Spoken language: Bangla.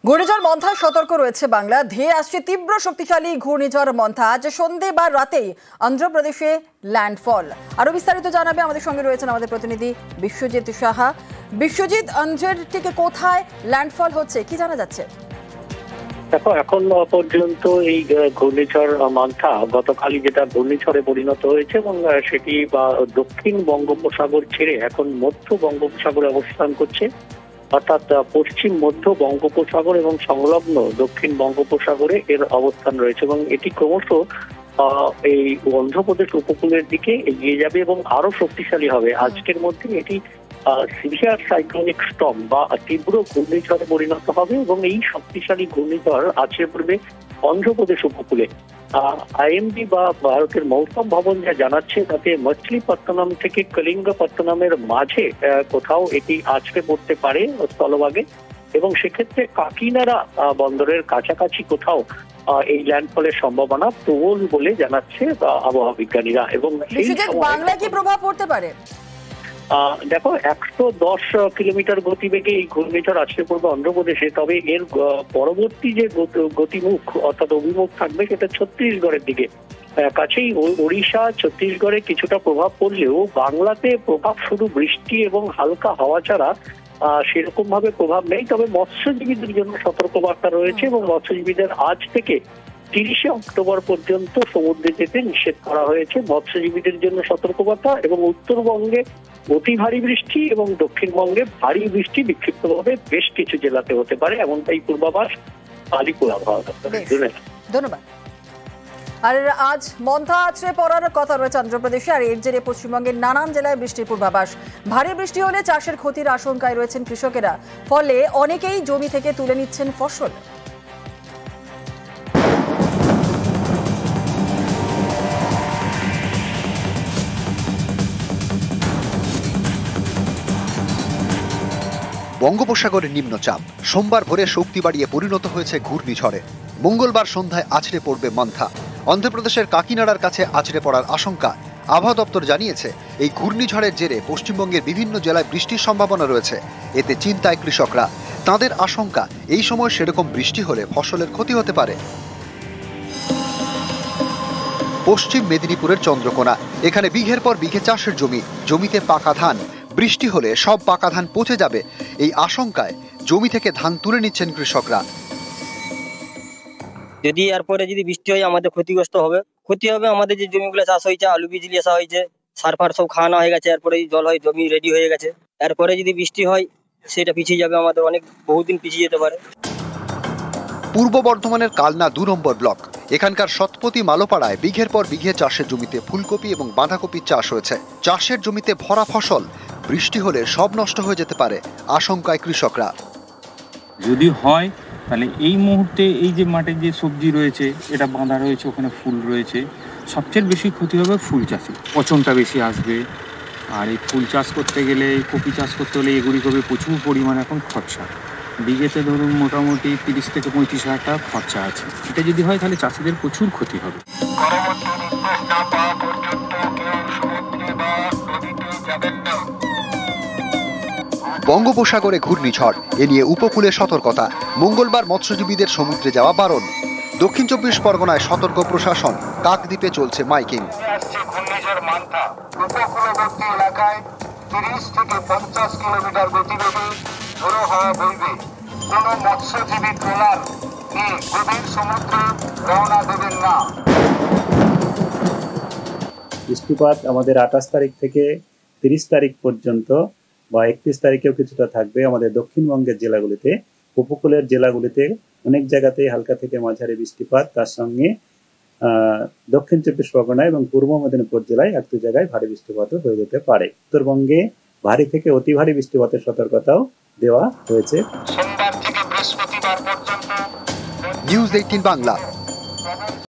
ঘূর্ণিঝড় মন্থায় সতর্ক রয়েছে বাংলা। ধেয়ে আসছে তীব্র শক্তিশালী ঘূর্ণিঝড় মন্থা। আজ সন্ধ্যে বা রাতেই অন্ধ্রপ্রদেশে ল্যান্ডফল। আরো বিস্তারিত জানাবে আমাদের সঙ্গে রয়েছেন আমাদের প্রতিনিধি বিশ্বজিৎ সাহা। বিশ্বজিৎ, অন্ধ্রের থেকে কোথায় ল্যান্ডফল হচ্ছে কি জানা যাচ্ছে? দেখো, এখন পর্যন্ত এই ঘূর্ণিঝড় মন্থা গতকালই যেটা ঘূর্ণিঝড়ে পরিণত হয়েছে এবং সেটি দক্ষিণ বঙ্গোপসাগর ছেড়ে এখন মধ্য বঙ্গোপসাগরে অবস্থান করছে, অর্থাৎ পশ্চিম মধ্য বঙ্গোপসাগর এবং সংলগ্ন দক্ষিণ বঙ্গোপসাগরে এর অবস্থান রয়েছে এবং এটি ক্রমশ এই অন্ধ্রপ্রদেশ উপকূলের দিকে এগিয়ে যাবে এবং আরো শক্তিশালী হবে। আজকের মধ্যে এটি সিভিয়ার সাইক্লোনিক স্টর্ম বা তীব্র ঘূর্ণিঝড়ে পরিণত হবে এবং এই শক্তিশালী ঘূর্ণিঝড় আছড়ে পড়বে অন্ধ্রপ্রদেশ উপকূলে। আইএমডি বা ভারতের মৌসুম ভবন যা জানাচ্ছে তাতে মছলিপত্তনম থেকে কলিঙ্গপত্তনমের মাঝে কোথাও এটি আছড়ে পড়তে পারে স্থলভাগে, এবং সেক্ষেত্রে কাকিনাড়া বন্দরের কাছাকাছি কোথাও এই ল্যান্ডফলের সম্ভাবনা প্রবল বলে জানাচ্ছে আবহাওয়া বিজ্ঞানীরা। এবং বাংলায় কি প্রভাব পড়তে পারে? দেখো, 110 কিলোমিটার গতিবেগে এই ঘূর্ণিঝড় আছড়ে পড়বে অন্ধ্রপ্রদেশে, তবে এর পরবর্তী যে গতিমুখ অর্থাৎ অভিমুখ থাকবে সেটা ছত্তিশগড়ের দিকে। কাছেই ওড়িশা ছত্তিশগড়ে কিছুটা প্রভাব পড়লেও বাংলাতে প্রভাব শুধু বৃষ্টি এবং হালকা হাওয়া ছাড়া সেরকম ভাবে প্রভাব নেই। তবে মৎস্যজীবীদের জন্য সতর্কবার্তা রয়েছে এবং মৎস্যজীবীদের আজ থেকে 30শে অক্টোবর পর্যন্ত সমুদ্রে যেতে নিষেধ করা হয়েছে। মৎস্যজীবীদের জন্য সতর্কবার্তা, এবং উত্তরবঙ্গে অতি ভারী বৃষ্টি এবং দক্ষিণবঙ্গে ভারী বৃষ্টি বিক্ষিপ্তভাবে বেশ কিছু জেলাতে হতে পারে, এমনটাই পূর্বাভাস আলিপুর আবহাওয়া দপ্তরের। ধন্যবাদ। আর আজ মন্থা আছড়ে পড়ার কথা রয়েছে অন্ধ্রপ্রদেশে, আর এর জেরে পশ্চিমবঙ্গের নানান জেলায় বৃষ্টির পূর্বাভাস। ভারী বৃষ্টি হলে চাষের ক্ষতির আশঙ্কায় রয়েছেন কৃষকেরা, ফলে অনেকেই জমি থেকে তুলে নিচ্ছেন ফসল। বঙ্গোপসাগরের নিম্নচাপ সোমবার ভোরে শক্তি বাড়িয়ে পরিণত হয়েছে ঘূর্ণিঝড়ে। মঙ্গলবার সন্ধ্যায় আছড়ে পড়বে মন্থা। অন্ধ্রপ্রদেশের কাকিনাড়ার কাছে আছড়ে পড়ার আশঙ্কা। আবহাওয়া দপ্তর জানিয়েছে, এই ঘূর্ণিঝড়ের জেরে পশ্চিমবঙ্গের বিভিন্ন জেলায় বৃষ্টির সম্ভাবনা রয়েছে। এতে চিন্তায় কৃষকরা। তাদের আশঙ্কা, এই সময় সেরকম বৃষ্টি হলে ফসলের ক্ষতি হতে পারে। পশ্চিম মেদিনীপুরের চন্দ্রকোনা, এখানে বিঘের পর বিঘে চাষের জমিতে পাকা ধান। বৃষ্টি হলে সব পাকা ধান পচে যাবে, এই আশঙ্কায় জমি থেকে ধান তুলে নিচ্ছেন কৃষকরা। যদি এরপরে যদি বৃষ্টি হয় আমাদের ক্ষতিগ্রস্ত হবে, ক্ষতি হবে। আমাদের যে জমিগুলো চাষ হয়েছে, আলু বীজ লিয়ে আসা হয়েছে, সার ফার সব খাওয়ানো হয়ে গেছে, এরপরে জল হয় জমি রেডি হয়ে গেছে, এরপরে যদি বৃষ্টি হয় সেটা পিছিয়ে যাবে, আমাদের অনেক বহুদিন পিছিয়ে যেতে পারে। পূর্ব বর্ধমানের কালনা 2 নম্বর ব্লক, এখানকার সৎপতি মালোপাড়ায় বিঘের পর বিঘে চাষের জমিতে ফুলকপি এবং বাঁধাকপির চাষ হয়েছে। চাষের জমিতে ভরা ফসল, বৃষ্টি হলে সব নষ্ট হয়ে যেতে পারে, আশঙ্কায় কৃষকরা। যদি হয় তাহলে এই মুহূর্তে এই যে মাঠে যে সবজি রয়েছে এটা বাঁধা রয়েছে, ওখানে ফুল রয়েছে, সবচেয়ে বেশি ক্ষতি হবে ফুল চাষে, পচনটা বেশি আসবে। আর এই ফুল চাষ করতে গেলে, কপি চাষ করতে হলে এগুলি করবে প্রচুর পরিমাণে এখন খরচা। বিঘেতে ধরুন মোটামুটি 30 থেকে 35 হাজার টাকা খরচা আছে। এটা যদি হয় তাহলে চাষিদের প্রচুর ক্ষতি হবে। বঙ্গোপসাগরে ঘূর্ণিঝড়, এ নিয়ে উপকূলে সতর্কতা। মঙ্গলবার মৎস্যজীবীদের সমুদ্রে যাওয়া বারণ। দক্ষিণ 24 পরগনায় সতর্ক প্রশাসন। কাকদ্বীপে চলছে মাইকিং। ঘূর্ণিঝড় মন্থা উপকূলবর্তী এলাকায় 30 থেকে 50 কিলোমিটার গতিবেগে ঝোড়ো হাওয়া বইবে। কোন মৎস্যজীবী ট্রলার নিয়ে গভীর সমুদ্রে রওনা দেবেন না। বৃষ্টিপাত আমাদের 28 তারিখ থেকে 30 তারিখ পর্যন্ত বা 31 তারিখেও কিছুটা থাকবে আমাদের দক্ষিণবঙ্গের জেলাগুলিতে। উপকূলের জেলাগুলিতে অনেক জায়গাতেই হালকা থেকে মাঝারি বৃষ্টিপাত, তার সঙ্গে দক্ষিণ 24 পরগনা এবং পূর্ব মেদিনীপুর জেলায় 1-2 জায়গায় ভারী বৃষ্টিপাতও হয়ে যেতে পারে। উত্তরবঙ্গে ভারী থেকে অতি ভারী বৃষ্টিপাতের সতর্কতাও দেওয়া হয়েছে। সোমবার থেকে বৃহস্পতিবার পর্যন্ত। নিউজ 18 বাংলা।